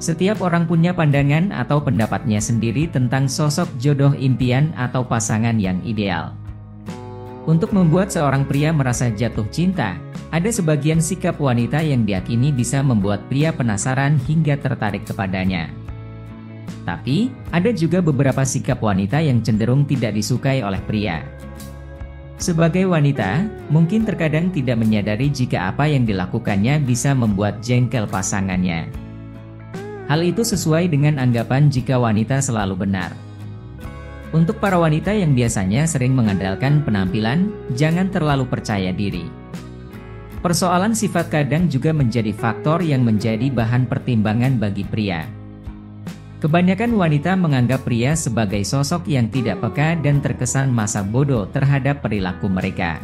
Setiap orang punya pandangan atau pendapatnya sendiri tentang sosok jodoh impian atau pasangan yang ideal. Untuk membuat seorang pria merasa jatuh cinta, ada sebagian sikap wanita yang diyakini bisa membuat pria penasaran hingga tertarik kepadanya. Tapi, ada juga beberapa sikap wanita yang cenderung tidak disukai oleh pria. Sebagai wanita, mungkin terkadang tidak menyadari jika apa yang dilakukannya bisa membuat jengkel pasangannya. Hal itu sesuai dengan anggapan jika wanita selalu benar. Untuk para wanita yang biasanya sering mengandalkan penampilan, jangan terlalu percaya diri. Persoalan sifat kadang juga menjadi faktor yang menjadi bahan pertimbangan bagi pria. Kebanyakan wanita menganggap pria sebagai sosok yang tidak peka dan terkesan masa bodoh terhadap perilaku mereka.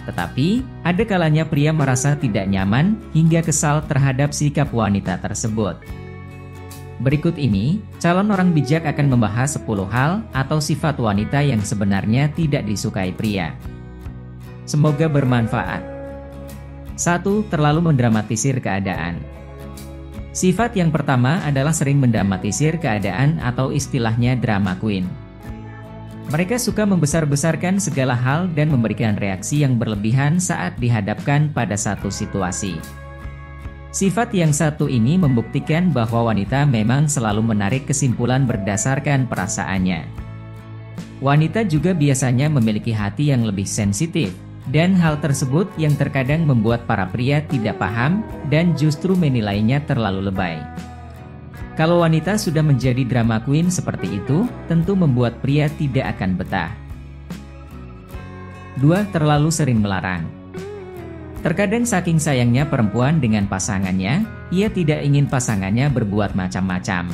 Tetapi, ada kalanya pria merasa tidak nyaman hingga kesal terhadap sikap wanita tersebut. Berikut ini, calon orang bijak akan membahas 10 hal atau sifat wanita yang sebenarnya tidak disukai pria. Semoga bermanfaat. 1. Terlalu mendramatisir keadaan. Sifat yang pertama adalah sering mendramatisir keadaan atau istilahnya drama queen. Mereka suka membesar-besarkan segala hal dan memberikan reaksi yang berlebihan saat dihadapkan pada satu situasi. Sifat yang satu ini membuktikan bahwa wanita memang selalu menarik kesimpulan berdasarkan perasaannya. Wanita juga biasanya memiliki hati yang lebih sensitif, dan hal tersebut yang terkadang membuat para pria tidak paham dan justru menilainya terlalu lebay. Kalau wanita sudah menjadi drama queen seperti itu, tentu membuat pria tidak akan betah. 2. Terlalu sering melarang. Terkadang saking sayangnya perempuan dengan pasangannya, ia tidak ingin pasangannya berbuat macam-macam.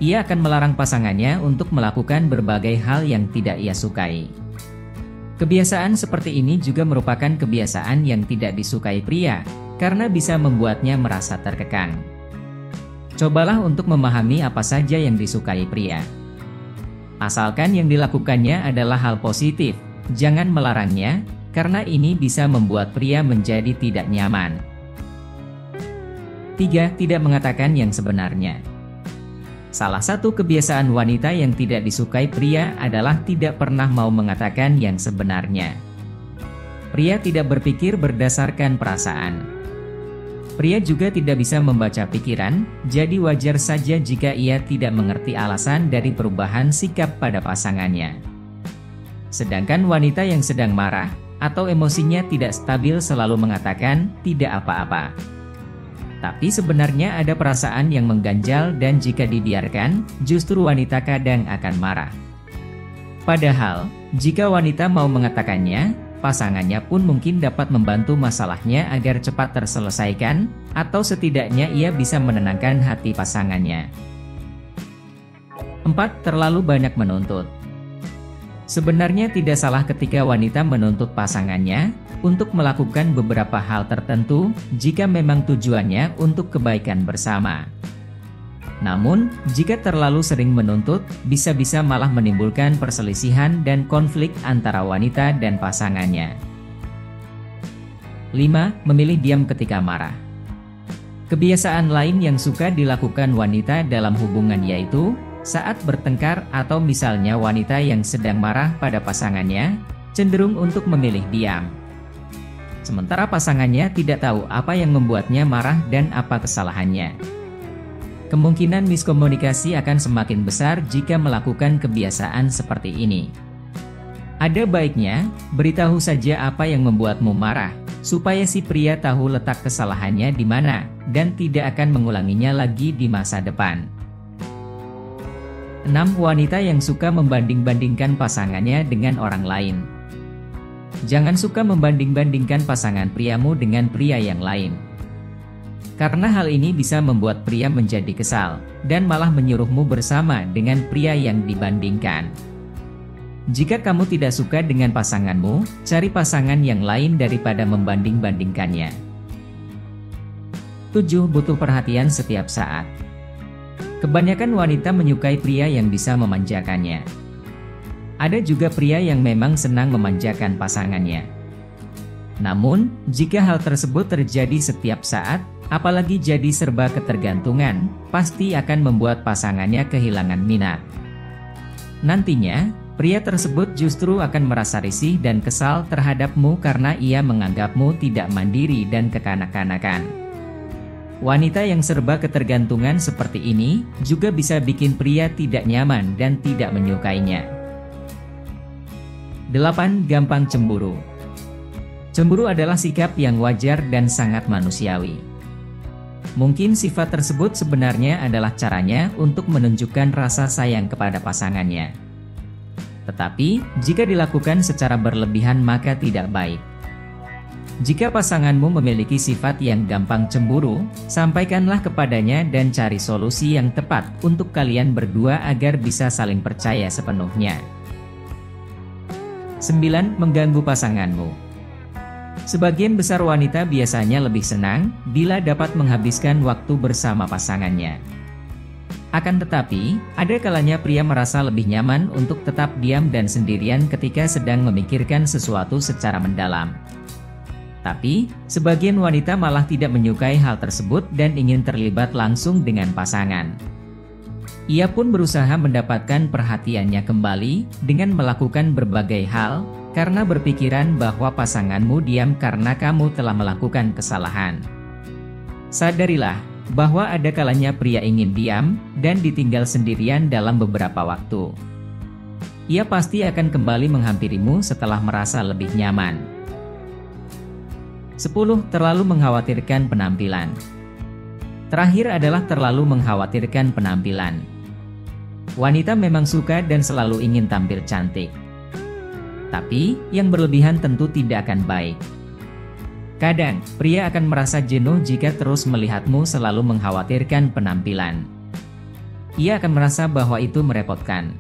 Ia akan melarang pasangannya untuk melakukan berbagai hal yang tidak ia sukai. Kebiasaan seperti ini juga merupakan kebiasaan yang tidak disukai pria, karena bisa membuatnya merasa terkekang. Cobalah untuk memahami apa saja yang disukai pria. Asalkan yang dilakukannya adalah hal positif, jangan melarangnya, karena ini bisa membuat pria menjadi tidak nyaman. 3. Tidak mengatakan yang sebenarnya. Salah satu kebiasaan wanita yang tidak disukai pria adalah tidak pernah mau mengatakan yang sebenarnya. Pria tidak berpikir berdasarkan perasaan. Pria juga tidak bisa membaca pikiran, jadi wajar saja jika ia tidak mengerti alasan dari perubahan sikap pada pasangannya. Sedangkan wanita yang sedang marah atau emosinya tidak stabil selalu mengatakan tidak apa-apa. Tapi sebenarnya ada perasaan yang mengganjal dan jika dibiarkan, justru wanita kadang akan marah. Padahal, jika wanita mau mengatakannya, pasangannya pun mungkin dapat membantu masalahnya agar cepat terselesaikan, atau setidaknya ia bisa menenangkan hati pasangannya. 4. Terlalu banyak menuntut. Sebenarnya tidak salah ketika wanita menuntut pasangannya untuk melakukan beberapa hal tertentu jika memang tujuannya untuk kebaikan bersama. Namun, jika terlalu sering menuntut, bisa-bisa malah menimbulkan perselisihan dan konflik antara wanita dan pasangannya. 5. Memilih diam ketika marah. Kebiasaan lain yang suka dilakukan wanita dalam hubungan yaitu saat bertengkar atau misalnya wanita yang sedang marah pada pasangannya, cenderung untuk memilih diam. Sementara pasangannya tidak tahu apa yang membuatnya marah dan apa kesalahannya. Kemungkinan miskomunikasi akan semakin besar jika melakukan kebiasaan seperti ini. Ada baiknya, beritahu saja apa yang membuatmu marah, supaya si pria tahu letak kesalahannya di mana, dan tidak akan mengulanginya lagi di masa depan. 6. Wanita yang suka membanding-bandingkan pasangannya dengan orang lain. Jangan suka membanding-bandingkan pasangan priamu dengan pria yang lain. Karena hal ini bisa membuat pria menjadi kesal, dan malah menyuruhmu bersama dengan pria yang dibandingkan. Jika kamu tidak suka dengan pasanganmu, cari pasangan yang lain daripada membanding-bandingkannya. 7. Butuh perhatian setiap saat. Kebanyakan wanita menyukai pria yang bisa memanjakannya. Ada juga pria yang memang senang memanjakan pasangannya. Namun, jika hal tersebut terjadi setiap saat, Apalagi jadi serba ketergantungan, pasti akan membuat pasangannya kehilangan minat. Nantinya, pria tersebut justru akan merasa risih dan kesal terhadapmu karena ia menganggapmu tidak mandiri dan kekanak-kanakan. Wanita yang serba ketergantungan seperti ini juga bisa bikin pria tidak nyaman dan tidak menyukainya. 8. Gampang cemburu. Cemburu adalah sikap yang wajar dan sangat manusiawi. Mungkin sifat tersebut sebenarnya adalah caranya untuk menunjukkan rasa sayang kepada pasangannya. Tetapi, jika dilakukan secara berlebihan maka tidak baik. Jika pasanganmu memiliki sifat yang gampang cemburu, sampaikanlah kepadanya dan cari solusi yang tepat untuk kalian berdua agar bisa saling percaya sepenuhnya. 9. Mengganggu pasanganmu. Sebagian besar wanita biasanya lebih senang bila dapat menghabiskan waktu bersama pasangannya. Akan tetapi, ada kalanya pria merasa lebih nyaman untuk tetap diam dan sendirian ketika sedang memikirkan sesuatu secara mendalam. Tapi, sebagian wanita malah tidak menyukai hal tersebut dan ingin terlibat langsung dengan pasangan. Ia pun berusaha mendapatkan perhatiannya kembali dengan melakukan berbagai hal, karena berpikiran bahwa pasanganmu diam karena kamu telah melakukan kesalahan. Sadarilah bahwa ada kalanya pria ingin diam dan ditinggal sendirian dalam beberapa waktu. Ia pasti akan kembali menghampirimu setelah merasa lebih nyaman. 10. Terlalu mengkhawatirkan penampilan. Terakhir adalah terlalu mengkhawatirkan penampilan. Wanita memang suka dan selalu ingin tampil cantik. Tapi, yang berlebihan tentu tidak akan baik. Kadang, pria akan merasa jenuh jika terus melihatmu selalu mengkhawatirkan penampilan. Ia akan merasa bahwa itu merepotkan.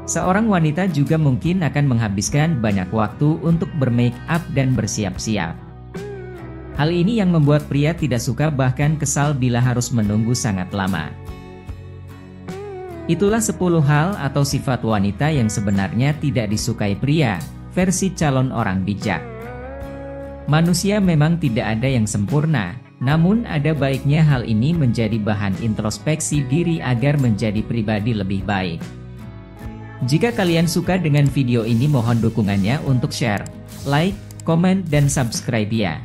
Seorang wanita juga mungkin akan menghabiskan banyak waktu untuk bermake up dan bersiap-siap. Hal ini yang membuat pria tidak suka bahkan kesal bila harus menunggu sangat lama. Itulah 10 hal atau sifat wanita yang sebenarnya tidak disukai pria, versi calon orang bijak. Manusia memang tidak ada yang sempurna, namun ada baiknya hal ini menjadi bahan introspeksi diri agar menjadi pribadi lebih baik. Jika kalian suka dengan video ini mohon dukungannya untuk share, like, komen, dan subscribe ya.